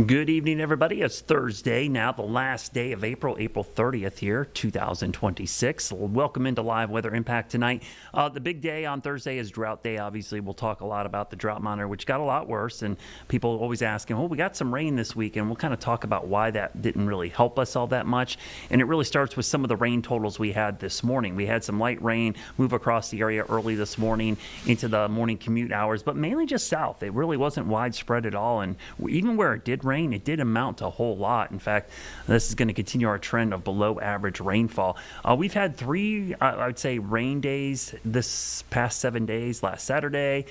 Good evening, everybody. It's Thursday now, the last day of April 30th here, 2026. Welcome into Live Weather Impact tonight. The big day on Thursday is Drought Day. Obviously, we'll talk a lot about the drought monitor, which got a lot worse. And people always asking, well, we got some rain this week, and we'll kind of talk about why that didn't really help us all that much. And it really starts with some of the rain totals we had this morning. We had some light rain move across the area early this morning into the morning commute hours, but mainly just south. It really wasn't widespread at all. And even where it did rain, it did amount to a whole lot. In fact, this is going to continue our trend of below average rainfall. We've had three, I would say, rain days this past 7 days. Last Saturday,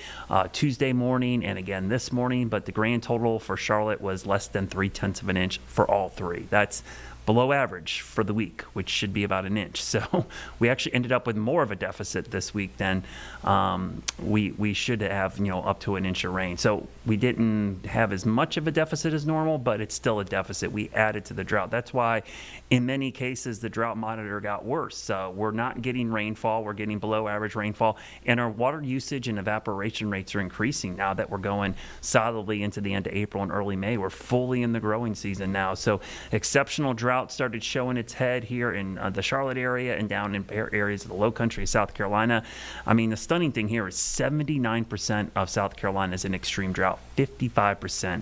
Tuesday morning, and again this morning. But the grand total for Charlotte was less than 0.3 of an inch for all three. That's below average for the week, which should be about an inch. So we actually ended up with more of a deficit this week than we should have, up to an inch of rain. So we didn't have as much of a deficit as normal, but it's still a deficit. We added to the drought. That's why in many cases the drought monitor got worse. We're not getting rainfall. We're getting below average rainfall, and our water usage and evaporation rates are increasing now that we're going solidly into the end of April and early May. We're fully in the growing season now. So exceptional drought started showing its head here in the Charlotte area and down in areas of the low country of South Carolina. I mean, the stunning thing here is 79% of South Carolina is in extreme drought, 55%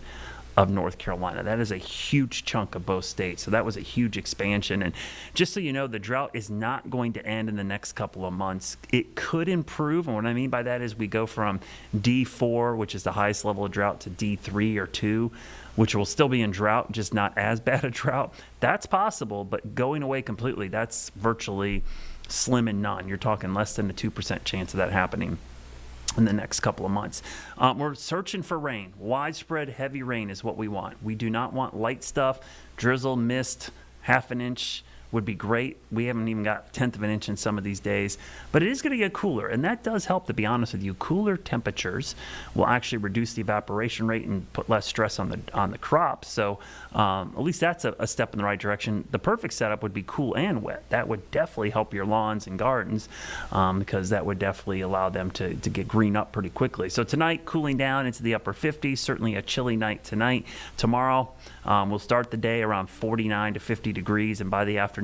of North Carolina. That is a huge chunk of both states. So that was a huge expansion. And just so you know, the drought is not going to end in the next couple of months. It could improve. And what I mean by that is we go from D4, which is the highest level of drought, to D3 or 2, which will still be in drought, just not as bad a drought. That's possible, but going away completely, that's virtually slim and none. You're talking less than a 2% chance of that happening in the next couple of months. We're searching for rain. Widespread heavy rain is what we want. We do not want light stuff. Drizzle, mist, half an inch would be great. We haven't even got 1/10 of an inch in some of these days, but it is going to get cooler, and that does help, to be honest with you. Cooler temperatures will actually reduce the evaporation rate and put less stress on the crops. So at least that's a step in the right direction. The perfect setup would be cool and wet. That would definitely help your lawns and gardens because that would definitely allow them to get green up pretty quickly. So tonight, cooling down into the upper 50s, certainly a chilly night tonight. Tomorrow, we'll start the day around 49 to 50 degrees, and by the afternoon,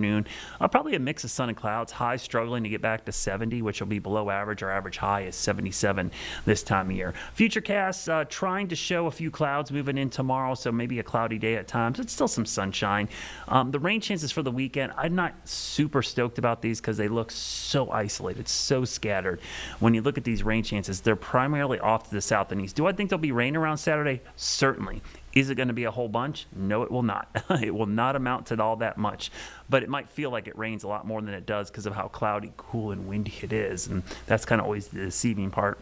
probably a mix of sun and clouds. Highs struggling to get back to 70, which will be below average. Our average high is 77 this time of year. Futurecast trying to show a few clouds moving in tomorrow, so maybe a cloudy day at times. It's still some sunshine. The rain chances for the weekend, I'm not super stoked about these because they look so isolated, so scattered. When you look at these rain chances, they're primarily off to the south and east. Do I think there'll be rain around Saturday? Certainly. Is it going to be a whole bunch? No, it will not. It will not amount to all that much. But it might feel like it rains a lot more than it does because of how cloudy, cool, and windy it is. And that's kind of always the deceiving part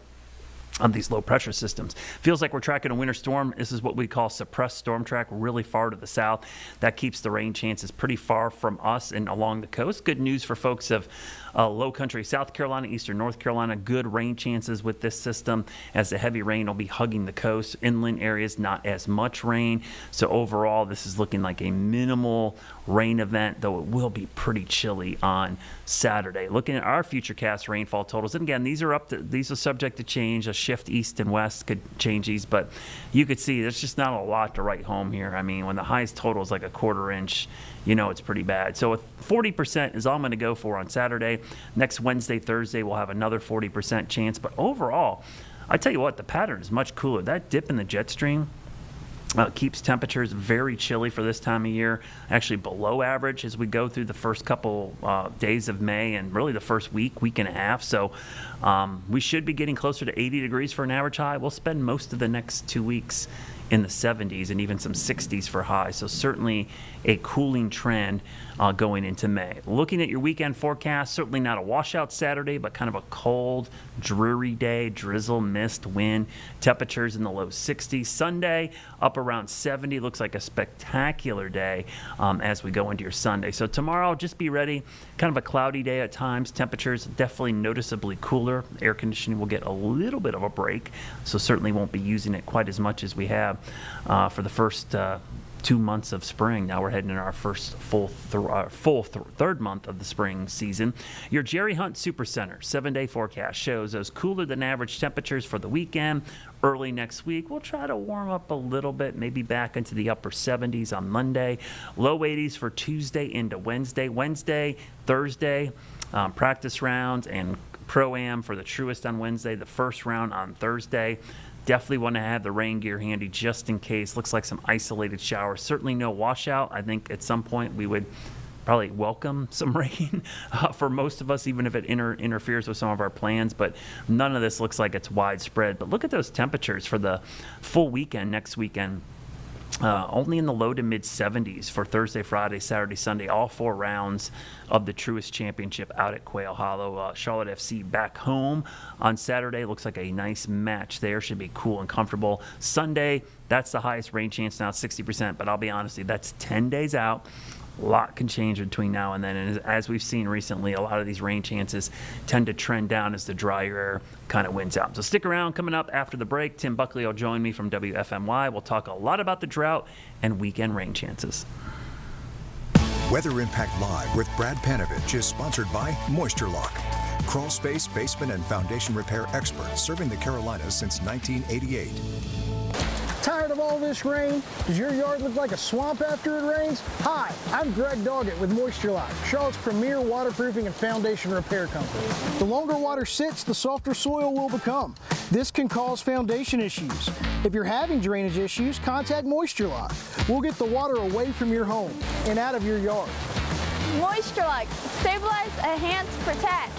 on these low pressure systems. Feels like we're tracking a winter storm. This is what we call suppressed storm track, really far to the south. That keeps the rain chances pretty far from us and along the coast. Good news for folks of low country South Carolina, eastern North Carolina. Good rain chances with this system as the heavy rain will be hugging the coast. Inland areas, not as much rain. So overall, this is looking like a minimal rain event, though it will be pretty chilly on Saturday. Looking at our futurecast rainfall totals, and again, these are subject to change. A shift east and west could change these, but you could see there's just not a lot to write home here. I mean, when the highest total is like a 1/4 inch, it's pretty bad. So 40% is all I'm going to go for on Saturday. Next Wednesday, Thursday, we'll have another 40% chance. But overall, I tell you what, the pattern is much cooler. That dip in the jet stream keeps temperatures very chilly for this time of year, actually below average as we go through the first couple days of May and really the first week and a half. So we should be getting closer to 80 degrees for an average high. We'll spend most of the next 2 weeks in the 70s and even some 60s for highs. So certainly a cooling trend going into May. Looking at your weekend forecast, certainly not a washout Saturday, but kind of a cold, dreary day, drizzle, mist, wind, temperatures in the low 60s. Sunday, up around 70. Looks like a spectacular day as we go into your Sunday. So tomorrow, just be ready. Kind of a cloudy day at times. Temperatures definitely noticeably cooler. Air conditioning will get a little bit of a break, so certainly won't be using it quite as much as we have for the first 2 months of spring. Now we're heading into our first third month of the spring season. Your Jerry Hunt Supercenter 7-day forecast shows those cooler than average temperatures for the weekend. Early next week, we'll try to warm up a little bit, maybe back into the upper 70s on Monday. Low 80s for Tuesday into Wednesday, Thursday, practice rounds and Pro-Am for the Truist on Wednesday, the first round on Thursday. Definitely want to have the rain gear handy just in case. Looks like some isolated showers. Certainly no washout. I think at some point we would probably welcome some rain for most of us, even if it interferes with some of our plans. But none of this looks like it's widespread. But look at those temperatures for the full weekend, next weekend. Only in the low to mid 70s for Thursday, Friday, Saturday, Sunday, all 4 rounds of the Truist Championship out at Quail Hollow. Charlotte FC back home on Saturday. Looks like a nice match there. Should be cool and comfortable. Sunday, that's the highest rain chance now, 60%. But I'll be honest with you, that's 10 days out. A lot can change between now and then. And as we've seen recently, a lot of these rain chances tend to trend down as the drier air kind of wins out. So stick around. Coming up after the break, Tim Buckley will join me from WFMY. We'll talk a lot about the drought and weekend rain chances. Weather Impact Live with Brad Panovich is sponsored by Moisture Lock. Crawl space, basement, and foundation repair experts serving the Carolinas since 1988. Tired of all this rain? Does your yard look like a swamp after it rains? Hi, I'm Greg Doggett with Moisture Lock, Charlotte's premier waterproofing and foundation repair company. The longer water sits, the softer soil will become. This can cause foundation issues. If you're having drainage issues, contact Moisture Lock. We'll get the water away from your home and out of your yard. Moisture Lock, stabilize, enhance, protect.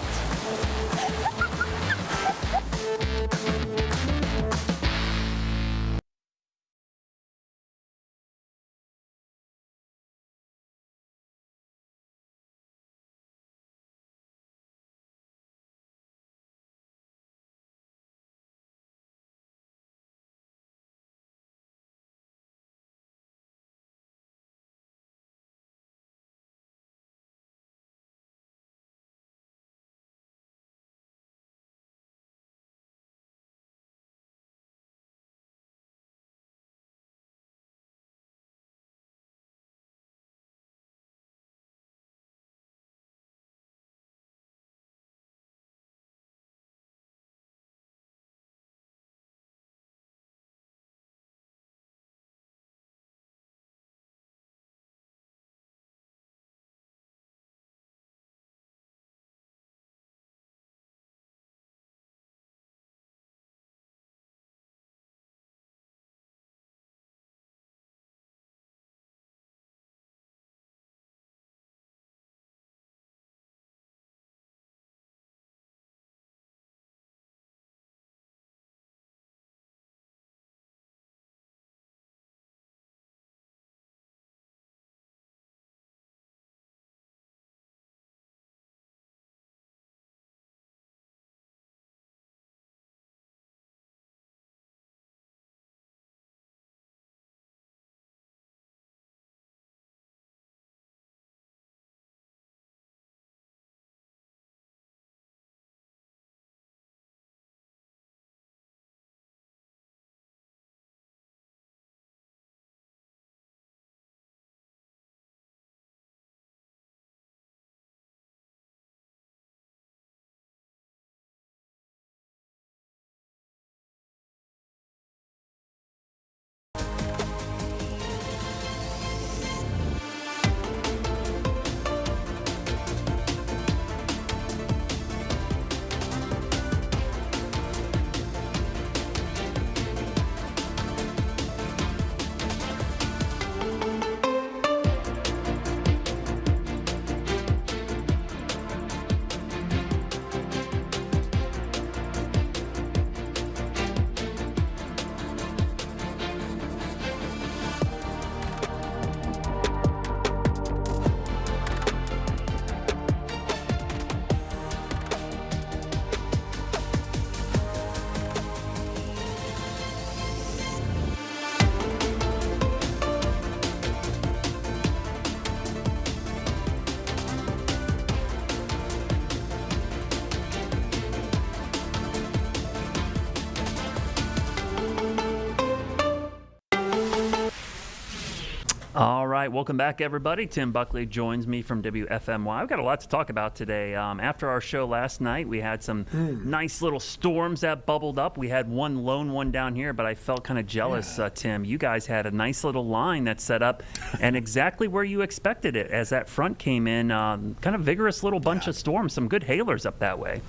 right, welcome back, everybody. Tim Buckley joins me from WFMY. We've got a lot to talk about today. After our show last night, we had some nice little storms that bubbled up. We had one lone one down here, but I felt kind of jealous, Tim. You guys had a nice little line that set up and exactly where you expected it as that front came in. Kind of vigorous little bunch of storms, some good hailers up that way.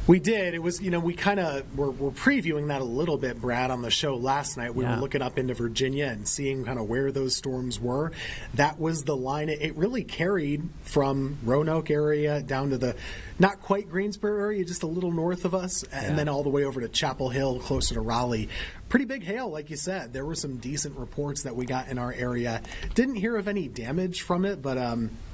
We did. It was, we kind of were previewing that a little bit, Brad, on the show last night. We were looking up into Virginia and seeing kind of where those storms were. That was the line. It really carried from Roanoke area down to the not quite Greensboro area, just a little north of us, and then all the way over to Chapel Hill, closer to Raleigh. Pretty big hail, like you said. There were some decent reports that we got in our area. Didn't hear of any damage from it, but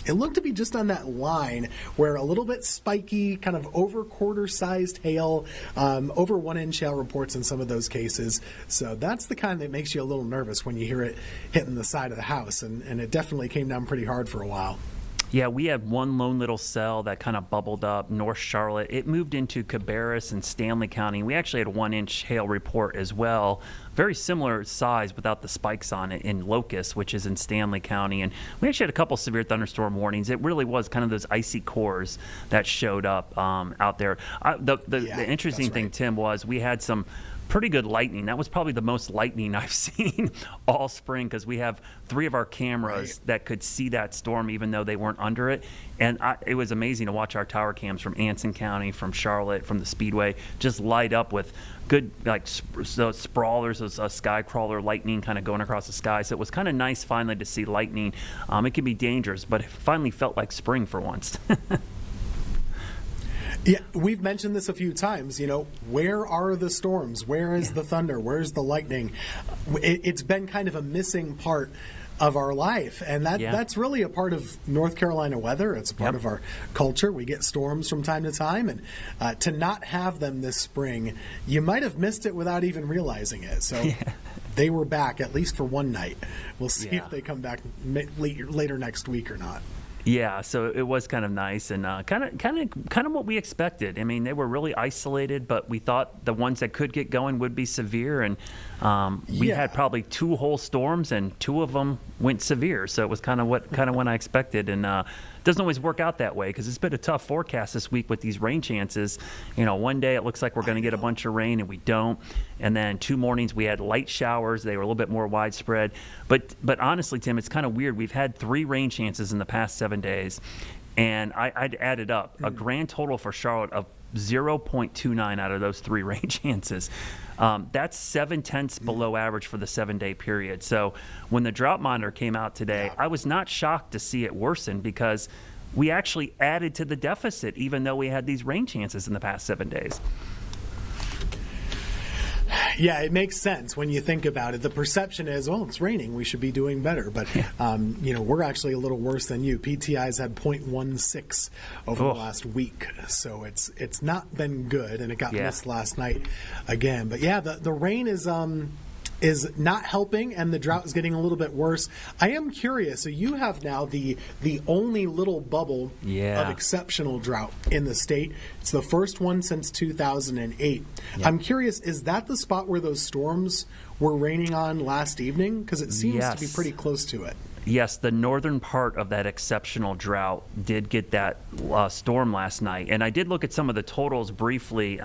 it looked to be just on that line where a little bit spiky, kind of over quarter-sized hail, over 1 inch hail reports in some of those cases. So that's the kind that makes you a little nervous when you hear it hitting the side of the house, and it definitely came down pretty hard for a while. Yeah, we had one lone little cell that kind of bubbled up North Charlotte. It moved into Cabarrus and Stanley County. We actually had a 1 inch hail report as well. Very similar size without the spikes on it in Locust, which is in Stanley County. And we actually had a couple severe thunderstorm warnings. It really was kind of those icy cores that showed up out there. The interesting thing, Tim, was we had some pretty good lightning. That was probably the most lightning I've seen all spring because we have 3 of our cameras that could see that storm even though they weren't under it. And it was amazing to watch our tower cams from Anson County, from Charlotte, from the Speedway just light up with good sprawlers, those sky crawler lightning kind of going across the sky. So it was kind of nice finally to see lightning. It can be dangerous, but it finally felt like spring for once. Yeah, we've mentioned this a few times. Where are the storms? Where is the thunder? Where's the lightning? It's been kind of a missing part of our life, and that's really a part of North Carolina weather. It's a part of our culture. We get storms from time to time, and to not have them this spring, you might have missed it without even realizing it. So they were back, at least for one night. We'll see if they come back later next week or not. Yeah, so it was kind of nice and kind of what we expected. I mean, they were really isolated, but we thought the ones that could get going would be severe, and we had probably 2 whole storms, and 2 of them went severe. So it was kind of what I expected, and doesn't always work out that way because it's been a tough forecast this week with these rain chances. One day it looks like we're going to get a bunch of rain and we don't, and then 2 mornings we had light showers. They were a little bit more widespread, but honestly, Tim, it's kind of weird. We've had 3 rain chances in the past 7 days, and I'd added up a grand total for Charlotte of 0.29 out of those 3 rain chances. That's 0.7 below average for the 7-day period. So when the drought monitor came out today, I was not shocked to see it worsen because we actually added to the deficit even though we had these rain chances in the past 7 days. Yeah, it makes sense when you think about it. The perception is, well, it's raining, we should be doing better. But, we're actually a little worse than you. PTI's had 0.16 over the last week. So it's not been good, and it got missed last night again. But, the rain is not helping, and the drought is getting a little bit worse. I am curious. So you have now the only little bubble of exceptional drought in the state. It's the first one since 2008. Yep. I'm curious, is that the spot where those storms were raining on last evening? Because it seems to be pretty close to it. Yes, the northern part of that exceptional drought did get that storm last night. And I did look at some of the totals briefly.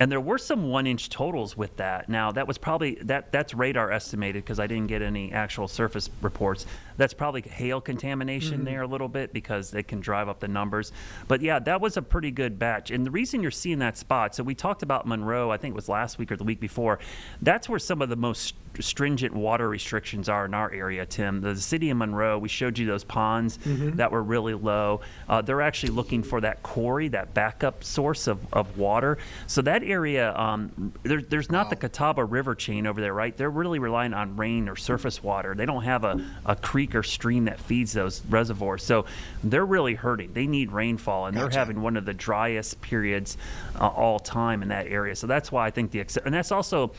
And there were some 1 inch totals with that. Now, that was probably, that's radar estimated because I didn't get any actual surface reports. That's probably hail contamination there a little bit because it can drive up the numbers. But yeah, that was a pretty good batch. And the reason you're seeing that spot, so we talked about Monroe, I think it was last week or the week before. That's where some of the most stringent water restrictions are in our area, Tim. The city of Monroe, we showed you those ponds that were really low. They're actually looking for that quarry, that backup source of water. So that area, there's not the Catawba River chain over there, right? They're really relying on rain or surface water. They don't have a creek or stream that feeds those reservoirs. So they're really hurting. They need rainfall, and they're having one of the driest periods all time in that area. So that's why I think and that's also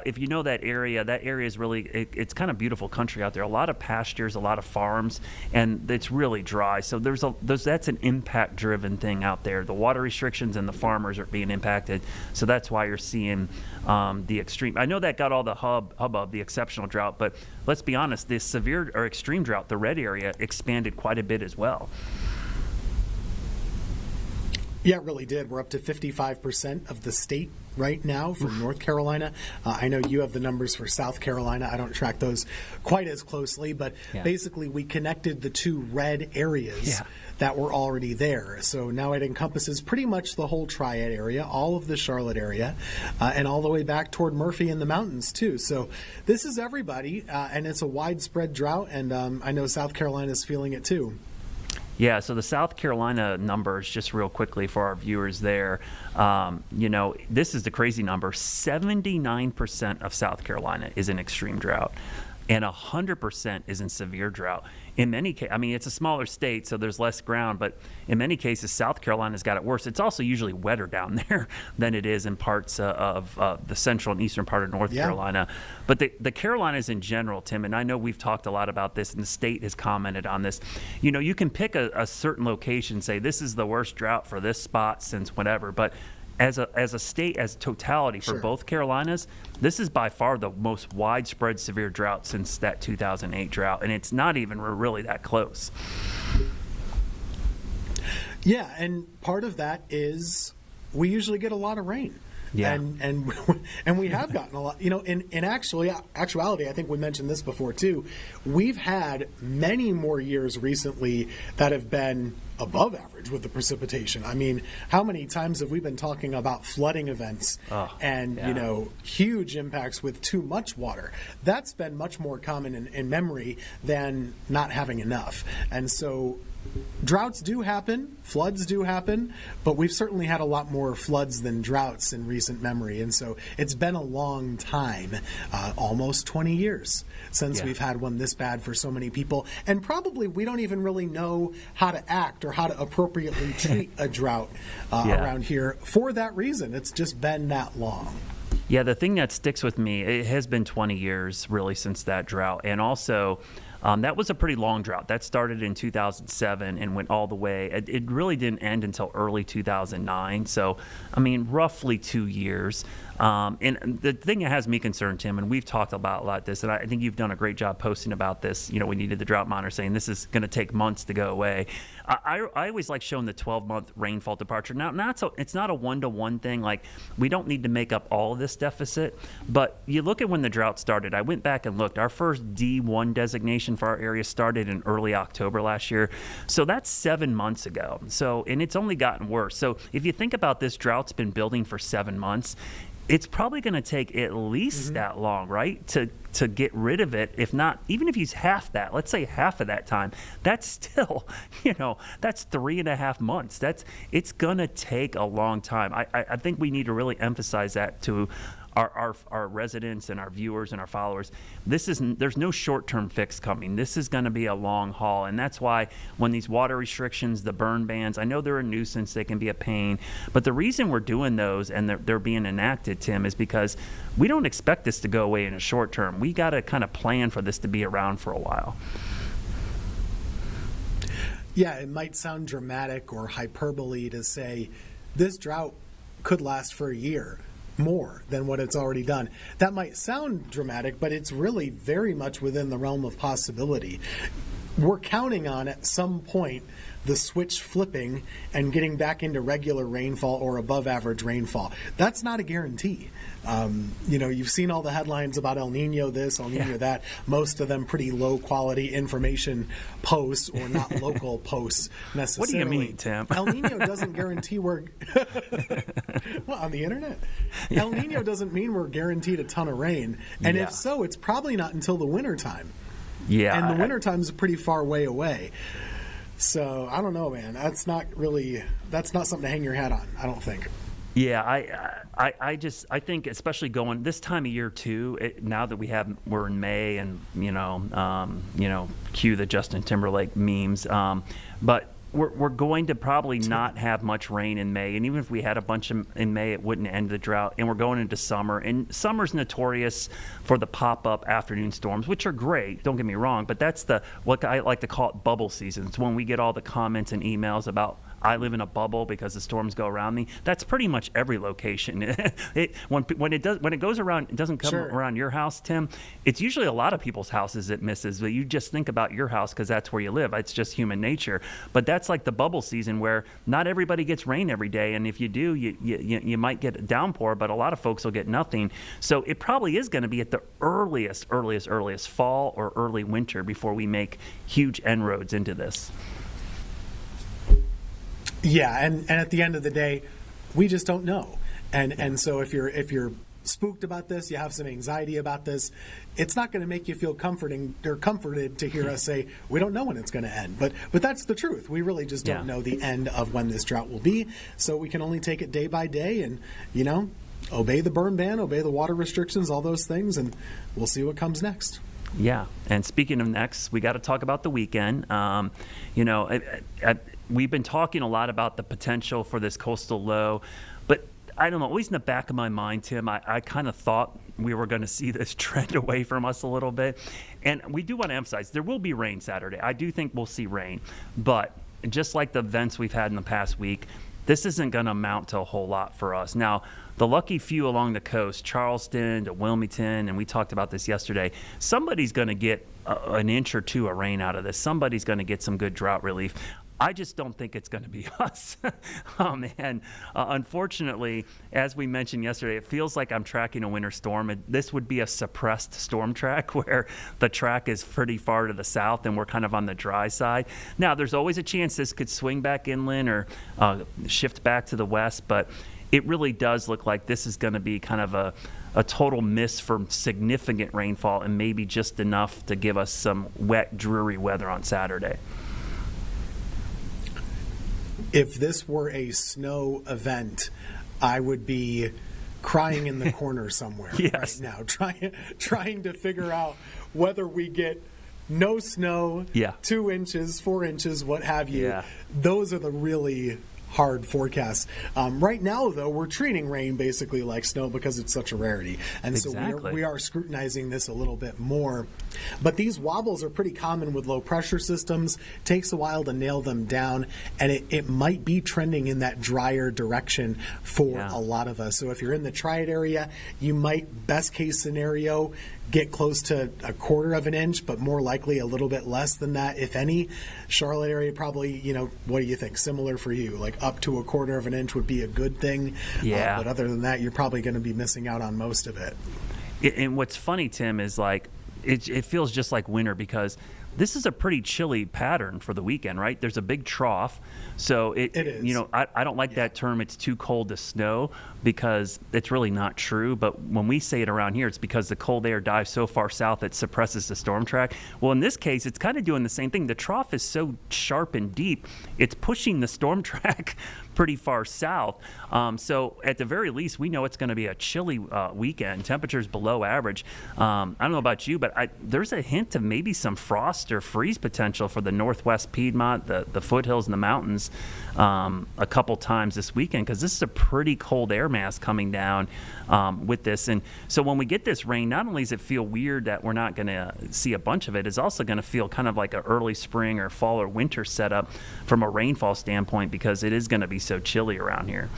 if you know that area is really, it's kind of beautiful country out there. A lot of pastures, a lot of farms, and it's really dry. So that's an impact-driven thing out there. The water restrictions and the farmers are being impacted. So that's why you're seeing the extreme. I know that got all the hubbub, the exceptional drought, but let's be honest, this severe or extreme drought, the red area, expanded quite a bit as well. Yeah, it really did. We're up to 55% of the state right now for North Carolina. I know you have the numbers for South Carolina. I don't track those quite as closely, but basically we connected the two red areas that were already there. So now it encompasses pretty much the whole Triad area, all of the Charlotte area, and all the way back toward Murphy in the mountains too. So this is everybody, and it's a widespread drought, and I know South Carolina is feeling it too. Yeah, so the South Carolina numbers, just real quickly for our viewers there, this is the crazy number. 79% of South Carolina is in extreme drought, and 100% is in severe drought. In many cases, I mean, it's a smaller state, so there's less ground, but in many cases, South Carolina's got it worse. It's also usually wetter down there than it is in parts of the central and eastern part of North Carolina. But the Carolinas in general, Tim, and I know we've talked a lot about this, and the state has commented on this. You can pick a certain location, say this is the worst drought for this spot since whatever, but as a state, as totality for both Carolinas, this is by far the most widespread severe drought since that 2008 drought, and it's not even really that close. Yeah, and part of that is we usually get a lot of rain. Yeah. And we have gotten a lot. In actuality, I think we mentioned this before too. We've had many more years recently that have been above average with the precipitation. I mean, how many times have we been talking about flooding events huge impacts with too much water? That's been much more common in memory than not having enough. And so droughts do happen, floods do happen, but we've certainly had a lot more floods than droughts in recent memory. And so it's been a long time, almost 20 years since we've had one this bad for so many people. And probably we don't even really know how to act or how to appropriately treat a drought around here for that reason. It's just been that long. Yeah, the thing that sticks with me, it has been 20 years really since that drought. And also, that was a pretty long drought. That started in 2007 and went all the way. It really didn't end until early 2009. So, I mean, roughly 2 years. And the thing that has me concerned, Tim, and we've talked about this, and I think you've done a great job posting about this. We needed the drought monitor saying this is going to take months to go away. I always like showing the 12-month rainfall departure. Now, it's not a one-to-one thing. Like, we don't need to make up all of this deficit, but you look at when the drought started. I went back and looked. Our first D1 designation for our area started in early October last year. So that's 7 months ago. And it's only gotten worse. So if you think about this, drought's been building for 7 months. It's probably going to take at least that long, right, to get rid of it. If not, even if he's half that, let's say half of that time, that's still, that's 3.5 months. It's going to take a long time. I think we need to really emphasize that to our residents and our viewers and our followers. There's no short-term fix coming. This is going to be a long haul, and that's why when these water restrictions, the burn bans, I know they're a nuisance, they can be a pain, but the reason we're doing those and they're being enacted, Tim, is because we don't expect this to go away in a short term. We got to kind of plan for this to be around for a while. Yeah, it might sound dramatic or hyperbole to say this drought could last for a year more than what it's already done. That might sound dramatic, but it's really very much within the realm of possibility. We're counting on at some point the switch flipping and getting back into regular rainfall or above average rainfall. That's not a guarantee. You've seen all the headlines about El Nino this, El Nino that, most of them pretty low quality information posts or not local posts necessarily. What do you mean, Tim? El Nino doesn't guarantee we're well, on the internet. El Nino doesn't mean we're guaranteed a ton of rain. And if so, it's probably not until the winter time. Yeah. And the winter time is pretty far way away. So I don't know, man. That's not something to hang your hat on, I don't think. Yeah, I think especially going this time of year too. Now that we're in May, and cue the Justin Timberlake memes. But we're going to probably not have much rain in May, and even if we had a bunch in May, it wouldn't end the drought. And we're going into summer, and summer's notorious for the pop-up afternoon storms, which are great. Don't get me wrong, but that's what I like to call it bubble season. It's when we get all the comments and emails about I live in a bubble because the storms go around me. That's pretty much every location. When it goes around, it doesn't come around your house, Tim. It's usually a lot of people's houses it misses, but you just think about your house because that's where you live. It's just human nature. But that's like the bubble season where not everybody gets rain every day, and if you do, you might get a downpour, but a lot of folks will get nothing. So it probably is going to be at the earliest fall or early winter before we make huge inroads into this. Yeah, and at the end of the day, we just don't know. And so if you're spooked about this, you have some anxiety about this, it's not going to make you feel comforted to hear us say we don't know when it's going to end. But that's the truth. We really just don't know the end of when this drought will be. So we can only take it day by day and, obey the burn ban, obey the water restrictions, all those things, and we'll see what comes next. Yeah, and speaking of next, we got to talk about the weekend. We've been talking a lot about the potential for this coastal low, but I don't know, always in the back of my mind, Tim, I kind of thought we were going to see this trend away from us a little bit. And we do want to emphasize, there will be rain Saturday. I do think we'll see rain. But just like the events we've had in the past week, this isn't going to amount to a whole lot for us. Now, the lucky few along the coast, Charleston to Wilmington, and we talked about this yesterday, somebody's going to get an inch or two of rain out of this. Somebody's going to get some good drought relief. I just don't think it's going to be us. Unfortunately, as we mentioned yesterday, it feels like I'm tracking a winter storm. This would be a suppressed storm track where the track is pretty far to the south and we're kind of on the dry side. Now, there's always a chance this could swing back inland or shift back to the west, but it really does look like this is going to be kind of a total miss for significant rainfall and maybe just enough to give us some wet, dreary weather on Saturday. If this were a snow event, I would be crying in the corner somewhere right now, trying to figure out whether we get no snow, 2 inches, 4 inches, what have you. Yeah. Those are the really hard forecasts. Right now, though, we're treating rain basically like snow because it's such a rarity. And so we are scrutinizing this a little bit more. But these wobbles are pretty common with low pressure systems. Takes a while to nail them down, and it might be trending in that drier direction for a lot of us. So if you're in the Triad area, you might, best case scenario, get close to 1/4 of an inch, but more likely a little bit less than that, if any. Charlotte area probably, what do you think? Similar for you, like up to 1/4 of an inch would be a good thing. But other than that, you're probably going to be missing out on most of it. And what's funny, Tim, is like it feels just like winter because this is a pretty chilly pattern for the weekend, right? There's a big trough. So it is. I don't like that term, it's too cold to snow, because it's really not true. But when we say it around here, it's because the cold air dives so far south it suppresses the storm track. Well, in this case, it's kind of doing the same thing. The trough is so sharp and deep, it's pushing the storm track pretty far south. So at the very least, we know it's going to be a chilly weekend. Temperatures below average. I don't know about you, but there's a hint of maybe some frost or freeze potential for the northwest Piedmont, the foothills and the mountains a couple times this weekend, because this is a pretty cold air mass coming down with this. And so when we get this rain, not only does it feel weird that we're not going to see a bunch of it, it's also going to feel kind of like an early spring or fall or winter setup from a rainfall standpoint, because it is going to be so chilly around here.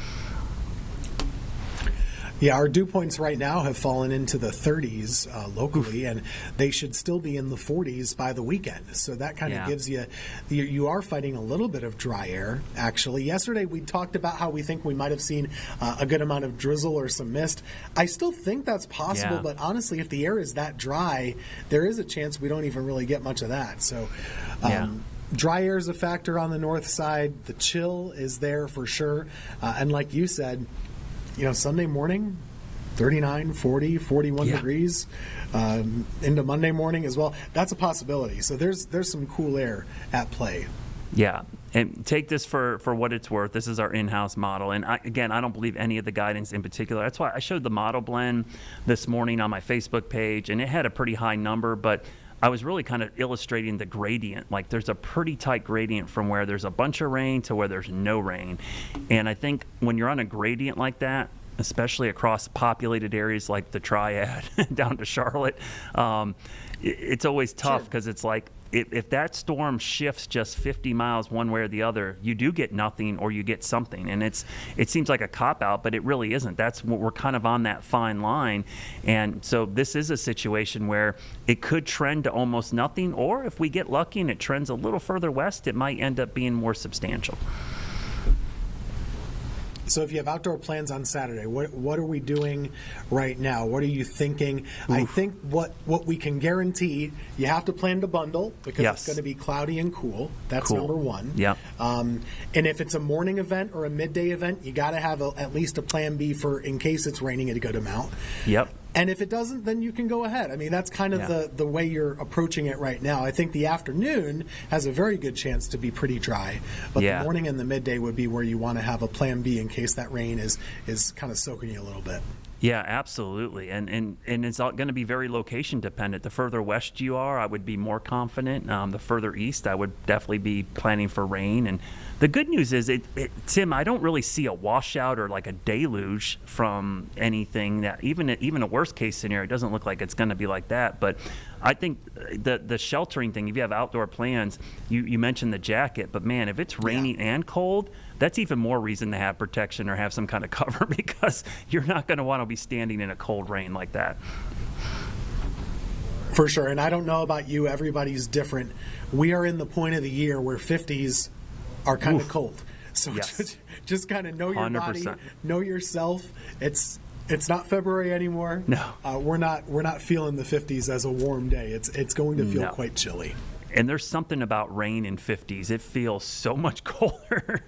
Yeah, our dew points right now have fallen into the 30s locally, and they should still be in the 40s by the weekend. So that kind of gives you are fighting a little bit of dry air, actually. Yesterday we talked about how we think we might have seen a good amount of drizzle or some mist. I still think that's possible, but honestly, if the air is that dry, there is a chance we don't even really get much of that. So dry air is a factor on the north side. The chill is there for sure. And like you said, Sunday morning, 39, 40, 41 degrees, into Monday morning as well. That's a possibility. So there's some cool air at play. Yeah, and take this for what it's worth. This is our in-house model. And I don't believe any of the guidance in particular. That's why I showed the model blend this morning on my Facebook page, and it had a pretty high number, but I was really kind of illustrating the gradient. Like there's a pretty tight gradient from where there's a bunch of rain to where there's no rain. And I think when you're on a gradient like that, especially across populated areas like the Triad down to Charlotte, it's always tough because it's like if that storm shifts just 50 miles one way or the other, you do get nothing or you get something. And it seems like a cop-out, but it really isn't. That's what we're kind of on that fine line. And so this is a situation where it could trend to almost nothing, or if we get lucky and it trends a little further west, it might end up being more substantial. So if you have outdoor plans on Saturday, what are we doing right now? What are you thinking? Oof. I think what we can guarantee, you have to plan to bundle because it's going to be cloudy and cool. That's number one. Yep. And if it's a morning event or a midday event, you got to have at least a plan B for in case it's raining at a good amount. Yep. And if it doesn't, then you can go ahead. I mean, that's kind of the way you're approaching it right now. I think the afternoon has a very good chance to be pretty dry. But the morning and the midday would be where you want to have a plan B in case that rain is kind of soaking you a little bit. Yeah, absolutely. And it's going to be very location dependent. The further west you are, I would be more confident. The further east, I would definitely be planning for rain. And the good news is, Tim, I don't really see a washout or like a deluge from anything that even a worst case scenario, it doesn't look like it's going to be like that. But I think the sheltering thing, if you have outdoor plans, you mentioned the jacket, but man, if it's raining and cold, that's even more reason to have protection or have some kind of cover because you're not going to want to be standing in a cold rain like that. For sure. And I don't know about you, everybody's different. We are in the point of the year where 50s are kind of cold. So just kind of know your 100%. body, know yourself. It's not February anymore. No. We're not feeling the 50s as a warm day. It's going to feel quite chilly. And there's something about rain in 50s. It feels so much colder.